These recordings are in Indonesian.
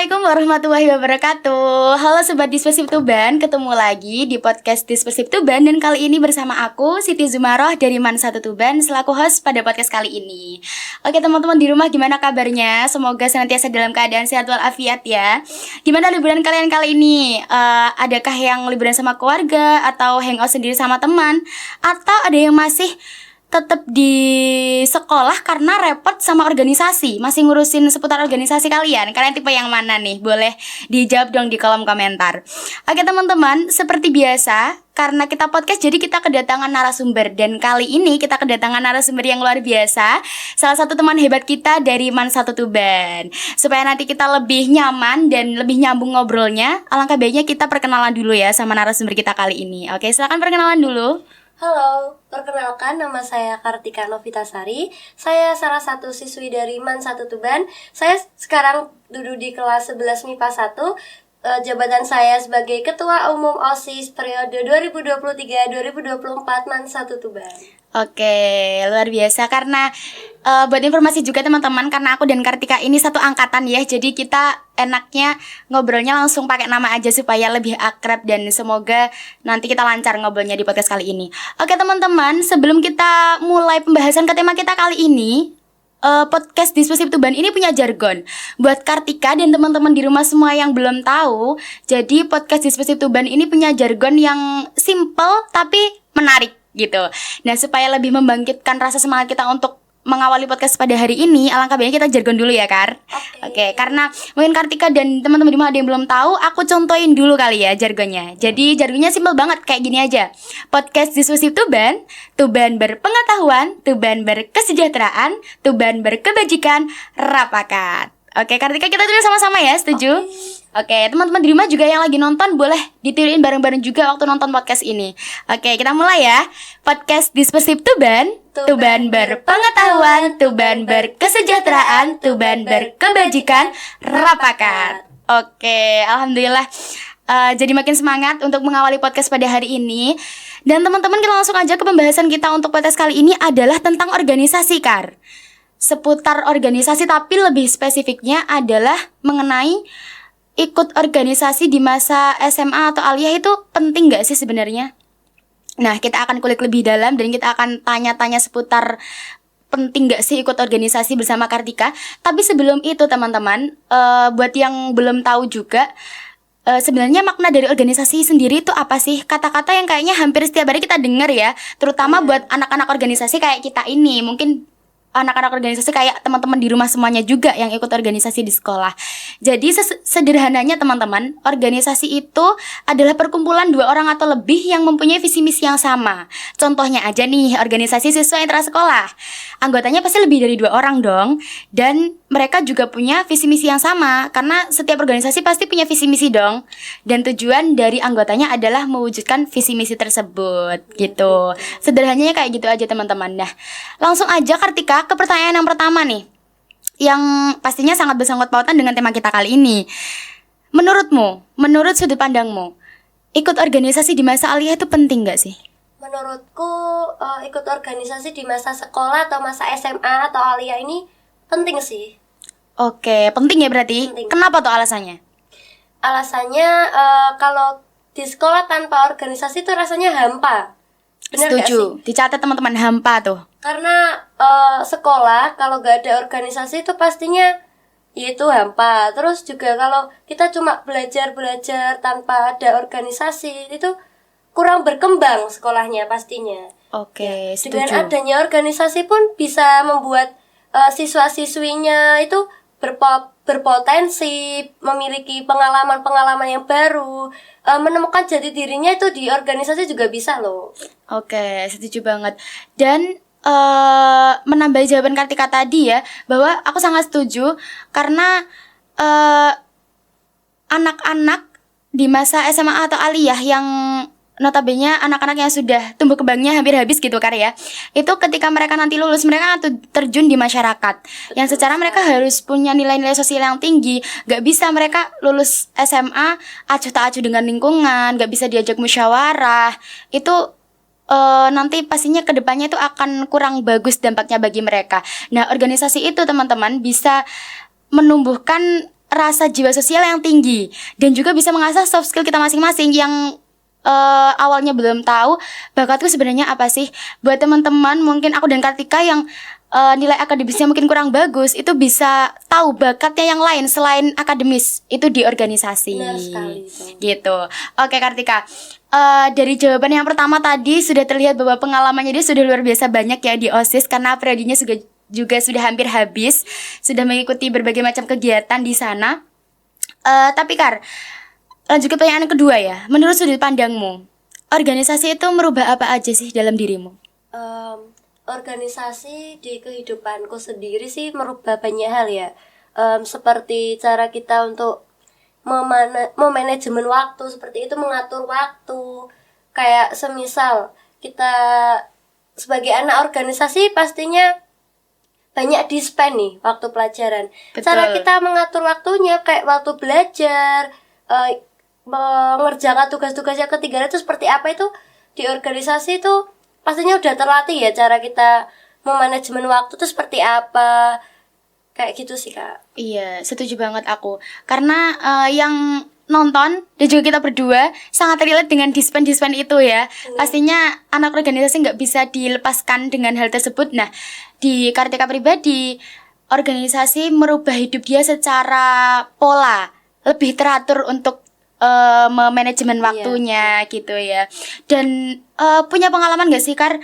Assalamualaikum warahmatullahi wabarakatuh. Halo Sobat Dispersif Tuban, ketemu lagi di podcast Dispersif Tuban. Dan kali ini bersama aku, Siti Zumaroh dari Man 1 Tuban, selaku host pada podcast kali ini. Oke teman-teman di rumah, gimana kabarnya? Semoga senantiasa dalam keadaan sehat walafiat ya. Gimana liburan kalian kali ini? Adakah yang liburan sama keluarga, atau hangout sendiri sama teman, atau ada yang masih tetap di sekolah karena repot sama organisasi, masih ngurusin seputar organisasi kalian? Kalian tipe yang mana nih? Boleh dijawab dong di kolom komentar. Oke teman-teman, seperti biasa, karena kita podcast jadi kita kedatangan narasumber. Dan kali ini kita kedatangan narasumber yang luar biasa, salah satu teman hebat kita dari Man 1 Tuban. Supaya nanti kita lebih nyaman dan lebih nyambung ngobrolnya, alangkah baiknya kita perkenalan dulu ya sama narasumber kita kali ini. Oke, silakan perkenalan dulu. Halo, perkenalkan nama saya Kartika Novitasari. Saya salah satu siswi dari Man 1 Tuban. Saya sekarang duduk di kelas 11 MIPA 1. Jabatan saya sebagai Ketua Umum OSIS periode 2023-2024 Man 1 Tuban. Oke, luar biasa. Karena buat informasi juga teman-teman, karena aku dan Kartika ini satu angkatan ya, jadi kita enaknya ngobrolnya langsung pakai nama aja supaya lebih akrab, dan semoga nanti kita lancar ngobrolnya di podcast kali ini. Oke teman-teman, sebelum kita mulai pembahasan ke tema kita kali ini, podcast Dispersif Tuban ini punya jargon. Buat Kartika dan teman-teman di rumah semua yang belum tahu, jadi podcast Dispersif Tuban ini punya jargon yang simple tapi menarik gitu. Nah, supaya lebih membangkitkan rasa semangat kita untuk mengawali podcast pada hari ini, alangkah baiknya kita jargon dulu ya, Kar. Oke, karena mungkin Kartika dan teman-teman di rumah ada yang belum tahu, aku contohin dulu kali ya jargonnya. Jadi jargonnya simpel banget, kayak gini aja. Podcast Dispersif Tuban, Tuban berpengetahuan, Tuban berkesejahteraan, Tuban berkebajikan, rapakat. Oke, Kartika, kita tulis sama-sama ya, setuju? Oke, teman-teman di rumah juga yang lagi nonton boleh ditiruin bareng-bareng juga waktu nonton podcast ini. Oke, kita mulai ya. Podcast Dispersif Tuban, Tuban berpengetahuan, Tuban berkesejahteraan, Tuban berkebajikan, rapakat. Oke, alhamdulillah. Jadi makin semangat untuk mengawali podcast pada hari ini. Dan teman-teman, kita langsung aja ke pembahasan kita untuk podcast kali ini adalah tentang organisasi, Kar. Seputar organisasi, tapi lebih spesifiknya adalah mengenai ikut organisasi di masa SMA atau aliyah itu penting gak sih sebenarnya? Nah, kita akan kulik lebih dalam dan kita akan tanya-tanya seputar penting gak sih ikut organisasi bersama Kartika. Tapi sebelum itu teman-teman, buat yang belum tahu juga, sebenarnya makna dari organisasi sendiri itu apa sih? Kata-kata yang kayaknya hampir setiap hari kita dengar ya, terutama buat anak-anak organisasi kayak kita ini. Mungkin anak-anak organisasi kayak teman-teman di rumah semuanya juga yang ikut organisasi di sekolah. Jadi sederhananya teman-teman, organisasi itu adalah perkumpulan dua orang atau lebih yang mempunyai visi misi yang sama. Contohnya aja nih, organisasi siswa intrasekolah. Anggotanya pasti lebih dari 2 orang dong. Dan mereka juga punya visi misi yang sama, karena setiap organisasi pasti punya visi misi dong. Dan tujuan dari anggotanya adalah mewujudkan visi misi tersebut gitu. Sederhananya kayak gitu aja teman-teman. Nah, langsung aja Kartika ke pertanyaan yang pertama nih, yang pastinya sangat bersangkut pautan dengan tema kita kali ini. Menurut sudut pandangmu, ikut organisasi di masa aliyah itu penting gak sih? Menurutku ikut organisasi di masa sekolah atau masa SMA atau aliyah ini penting sih. Oke, penting ya berarti? Penting. Kenapa tuh alasannya? Alasannya kalau di sekolah tanpa organisasi itu rasanya hampa. Bener gak sih? Setuju, dicatat teman-teman, hampa tuh. Karena sekolah kalau gak ada organisasi itu pastinya yaitu hampa. Terus juga kalau kita cuma belajar Ya. tanpa ada organisasi itu kurang berkembang sekolahnya pastinya. Oke, Ya. setuju. Dengan adanya organisasi pun bisa membuat siswa-siswinya itu berpotensi, memiliki pengalaman-pengalaman yang baru, menemukan jati dirinya itu di organisasi juga bisa loh. Oke, setuju banget. Dan menambah jawaban Kartika tadi ya, bahwa aku sangat setuju karena anak-anak di masa SMA atau aliyah yang notabene anak-anak yang sudah tumbuh kembangnya hampir habis gitu Kar ya, itu ketika mereka nanti lulus, mereka akan terjun di masyarakat. Yang secara mereka harus punya nilai-nilai sosial yang tinggi. Gak bisa mereka lulus SMA acuh tak acuh dengan lingkungan, gak bisa diajak musyawarah. Itu nanti pastinya kedepannya itu akan kurang bagus dampaknya bagi mereka. Nah, organisasi itu teman-teman bisa menumbuhkan rasa jiwa sosial yang tinggi dan juga bisa mengasah soft skill kita masing-masing yang awalnya belum tahu bakatku sebenarnya apa sih. Buat teman-teman mungkin aku dan Kartika yang nilai akademisnya mungkin kurang bagus, itu bisa tahu bakatnya yang lain selain akademis itu di organisasi. Benar sekali itu. Gitu. Oke Kartika, dari jawaban yang pertama tadi sudah terlihat bahwa pengalamannya dia sudah luar biasa banyak ya di OSIS, karena periodenya juga sudah hampir habis, sudah mengikuti berbagai macam kegiatan di sana. Tapi Kar, lanjut ke pertanyaan kedua ya. Menurut sudut pandangmu, organisasi itu merubah apa aja sih dalam dirimu? Organisasi di kehidupanku sendiri sih merubah banyak hal ya. Seperti cara kita untuk memanajemen waktu, seperti itu, mengatur waktu. Kayak semisal kita sebagai anak organisasi pastinya banyak di-spend nih waktu pelajaran. Betul. Cara kita mengatur waktunya kayak waktu belajar, mengerjakan tugas-tugas yang ketinggalan itu seperti apa, itu di organisasi itu pastinya udah terlatih ya, cara kita memanajemen waktu itu seperti apa. Kayak gitu sih Kak. Iya, setuju banget aku. Karena yang nonton dan juga kita berdua sangat relate dengan dispen itu ya. Pastinya anak organisasi nggak bisa dilepaskan dengan hal tersebut. Nah, di Kartika pribadi, organisasi merubah hidup dia secara pola, lebih teratur untuk memanajemen waktunya gitu ya. Dan punya pengalaman gak sih Kar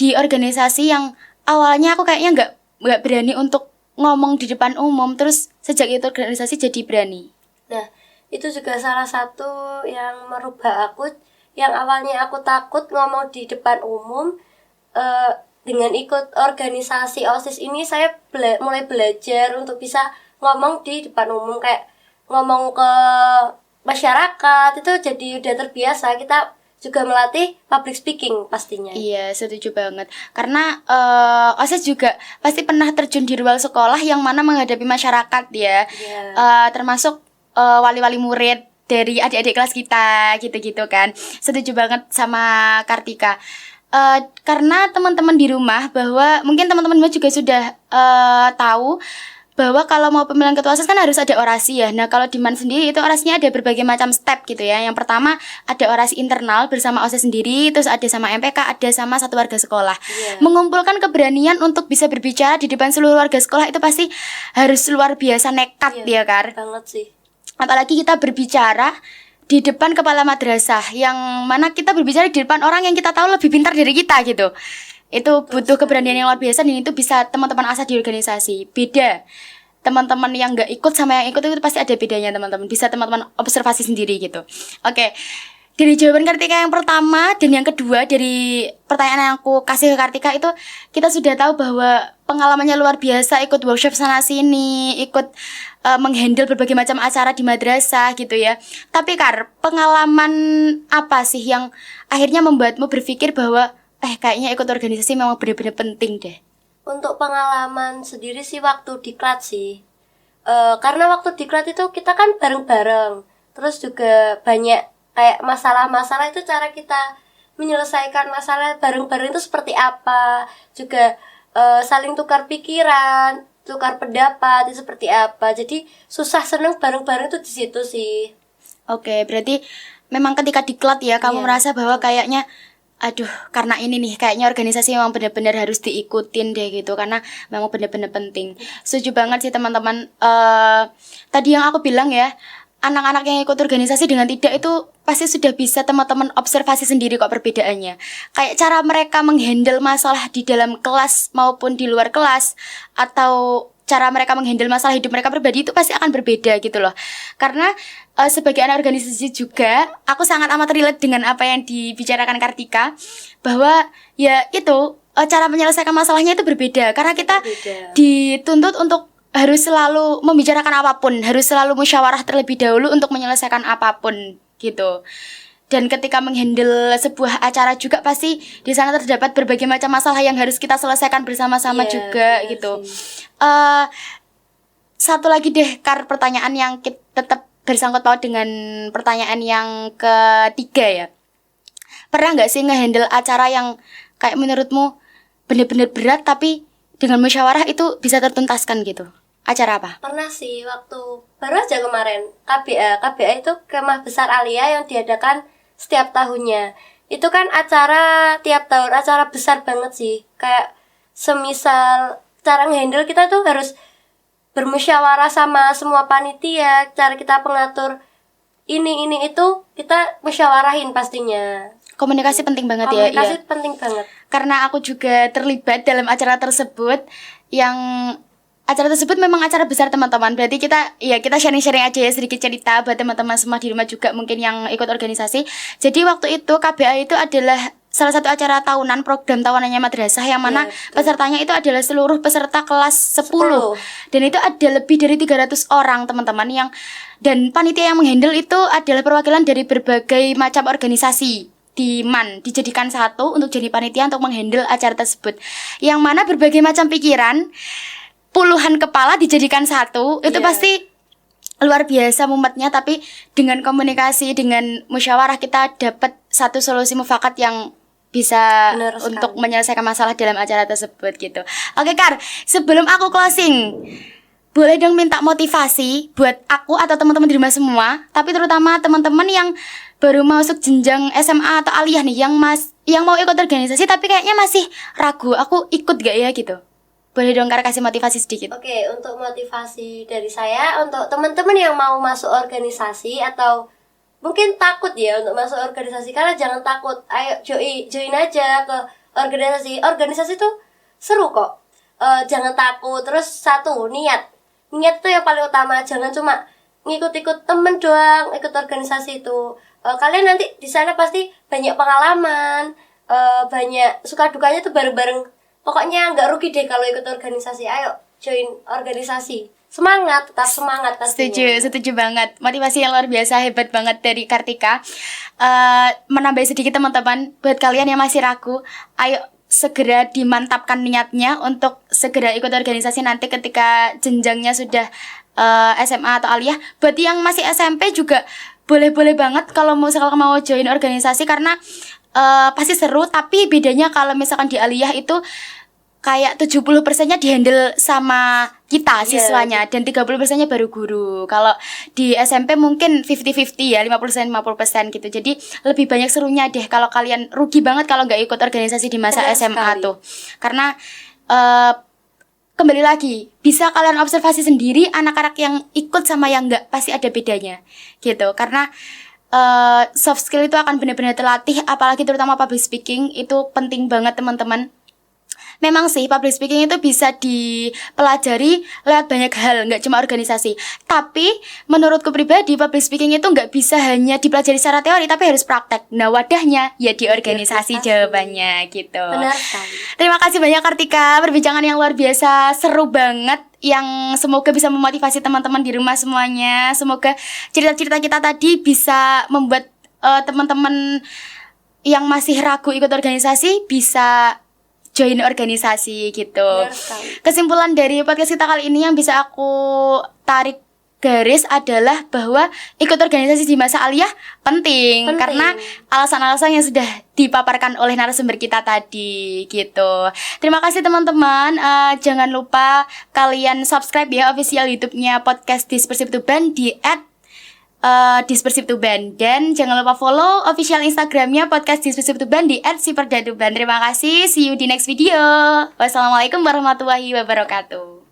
di organisasi yang awalnya aku kayaknya nggak berani untuk ngomong di depan umum, terus sejak itu organisasi jadi berani. Nah, itu juga salah satu yang merubah aku, yang awalnya aku takut ngomong di depan umum. Dengan ikut organisasi OSIS ini saya mulai belajar untuk bisa ngomong di depan umum, kayak ngomong ke masyarakat itu jadi udah terbiasa. Kita juga melatih public speaking pastinya. Iya, setuju banget. Karena OSIS juga pasti pernah terjun di ruang sekolah yang mana menghadapi masyarakat ya. Termasuk wali-wali murid dari adik-adik kelas kita gitu-gitu kan. Setuju banget sama Kartika. Karena teman-teman di rumah, bahwa mungkin teman-teman juga sudah tahu bahwa kalau mau pemilihan ketua OSIS kan harus ada orasi ya. Nah, kalau di MAN sendiri itu orasinya ada berbagai macam step gitu ya. Yang pertama ada orasi internal bersama OSIS sendiri, terus ada sama MPK, ada sama satu warga sekolah. Mengumpulkan keberanian untuk bisa berbicara di depan seluruh warga sekolah itu pasti harus luar biasa nekat ya Kar. Banget sih. Apalagi kita berbicara di depan kepala madrasah, yang mana kita berbicara di depan orang yang kita tahu lebih pintar dari kita gitu. Itu butuh keberanian yang luar biasa, dan itu bisa teman-teman asah di organisasi. Beda teman-teman yang nggak ikut sama yang ikut, itu pasti ada bedanya teman-teman. Bisa teman-teman observasi sendiri gitu. Oke. Dari jawaban Kartika yang pertama dan yang kedua dari pertanyaan yang aku kasih ke Kartika itu, kita sudah tahu bahwa pengalamannya luar biasa, ikut workshop sana sini, ikut menghandle berbagai macam acara di madrasah gitu ya. Tapi Kar, pengalaman apa sih yang akhirnya membuatmu berpikir bahwa kayaknya ikut organisasi memang benar-benar penting deh? Untuk pengalaman sendiri sih waktu diklat sih. Karena waktu diklat itu kita kan bareng-bareng. Terus juga banyak kayak masalah-masalah, itu cara kita menyelesaikan masalah bareng-bareng itu seperti apa. Juga saling tukar pikiran, tukar pendapat itu seperti apa. Jadi susah seneng bareng-bareng itu di situ sih. Oke, berarti memang ketika diklat ya kamu merasa bahwa kayaknya karena ini nih kayaknya organisasi memang benar-benar harus diikutin deh gitu, karena memang benar-benar penting. Setuju banget sih teman-teman. Tadi yang aku bilang ya, anak-anak yang ikut organisasi dengan tidak itu pasti sudah bisa teman-teman observasi sendiri kok perbedaannya. Kayak cara mereka menghandle masalah di dalam kelas maupun di luar kelas, atau cara mereka menghandle masalah hidup mereka pribadi itu pasti akan berbeda gitu loh. Karena sebagai anak organisasi juga, aku sangat amat relate dengan apa yang dibicarakan Kartika, bahwa ya itu cara menyelesaikan masalahnya itu berbeda. Karena kita dituntut untuk harus selalu membicarakan apapun, harus selalu musyawarah terlebih dahulu untuk menyelesaikan apapun gitu. Dan ketika menghandle sebuah acara juga pasti di sana terdapat berbagai macam masalah yang harus kita selesaikan bersama-sama juga gitu. Satu lagi deh Kar, pertanyaan yang tetap bersangkut paut dengan pertanyaan yang ketiga ya. Pernah nggak sih ngehandle acara yang kayak menurutmu bener-bener berat tapi dengan musyawarah itu bisa tertuntaskan gitu? Acara apa? Pernah sih waktu baru aja kemarin KBA itu Kemah Besar Alia yang diadakan setiap tahunnya. Itu kan acara tiap tahun, acara besar banget sih. Kayak semisal cara ngehandle kita tuh harus bermusyawarah sama semua panitia, cara kita pengatur ini itu kita musyawarahin pastinya. Komunikasi penting banget ya. Komunikasi penting banget. Karena aku juga terlibat dalam acara tersebut, yang acara tersebut memang acara besar teman-teman. Berarti kita sharing-sharing aja ya, sedikit cerita buat teman-teman semua di rumah juga mungkin yang ikut organisasi. Jadi waktu itu KBA itu adalah salah satu acara tahunan, program tahunannya madrasah, yang mana pesertanya itu adalah seluruh peserta kelas 10. Dan itu ada lebih dari 300 orang teman-teman, dan panitia yang menghandle itu adalah perwakilan dari berbagai macam organisasi di MAN, dijadikan satu untuk jadi panitia untuk menghandle acara tersebut. Yang mana berbagai macam pikiran, puluhan kepala dijadikan satu, itu pasti luar biasa mumetnya. Tapi dengan komunikasi, dengan musyawarah, kita dapat satu solusi mufakat yang bisa untuk menyelesaikan masalah dalam acara tersebut gitu. Oke Kar, sebelum aku closing, boleh dong minta motivasi buat aku atau teman-teman di rumah semua, tapi terutama teman-teman yang baru masuk jenjang SMA atau aliyah nih, yang mau ikut organisasi tapi kayaknya masih ragu, aku ikut gak ya gitu. Boleh dong Kar kasih motivasi sedikit. Oke, untuk motivasi dari saya untuk teman-teman yang mau masuk organisasi atau mungkin takut ya untuk masuk organisasi, karena jangan takut. Ayo join aja ke organisasi. Organisasi tuh seru kok. Jangan takut. Terus satu, niat tuh yang paling utama. Jangan cuma ngikut-ikut temen doang ikut organisasi itu. Kalian nanti di sana pasti banyak pengalaman, banyak suka dukanya tuh bareng-bareng. Pokoknya nggak rugi deh kalau ikut organisasi. Ayo join organisasi. Semangat, tetap semangat pastinya. Setuju banget. Motivasi yang luar biasa, hebat banget dari Kartika. Menambah sedikit teman-teman, buat kalian yang masih ragu, ayo segera dimantapkan niatnya untuk segera ikut organisasi nanti ketika jenjangnya sudah SMA atau aliyah. Buat yang masih SMP juga boleh-boleh banget kalau mau join organisasi, karena pasti seru. Tapi bedanya kalau misalkan di aliyah itu kayak 70%-nya dihandle sama kita siswanya, dan 30%-nya baru guru. Kalau di SMP mungkin 50-50 ya, 50% gitu. Jadi lebih banyak serunya deh. Kalau kalian rugi banget kalau nggak ikut organisasi di masa SMA tuh. Karena kembali lagi, bisa kalian observasi sendiri anak-anak yang ikut sama yang nggak, pasti ada bedanya gitu. Karena soft skill itu akan benar-benar terlatih, apalagi terutama public speaking itu penting banget teman-teman. Memang sih public speaking itu bisa dipelajari lewat banyak hal, nggak cuma organisasi. Tapi menurutku pribadi public speaking itu nggak bisa hanya dipelajari secara teori, tapi harus praktek. Nah wadahnya ya di organisasi jawabannya gitu. Benar sekali. Terima kasih banyak Kartika, perbincangan yang luar biasa, seru banget, yang semoga bisa memotivasi teman-teman di rumah semuanya. Semoga cerita-cerita kita tadi bisa membuat teman-teman yang masih ragu ikut organisasi bisa join organisasi gitu. Kesimpulan dari podcast kita kali ini yang bisa aku tarik garis adalah bahwa ikut organisasi di masa aliyah penting. Karena alasan-alasan yang sudah dipaparkan oleh narasumber kita tadi gitu. Terima kasih teman-teman. Jangan lupa kalian subscribe ya official YouTube-nya podcast Dispersif Tuban di @dispersiftuban, dan jangan lupa follow official Instagramnya podcast Dispersif Tuban di @siperdatuban. Terima kasih, see you di next video. Wassalamualaikum warahmatullahi wabarakatuh.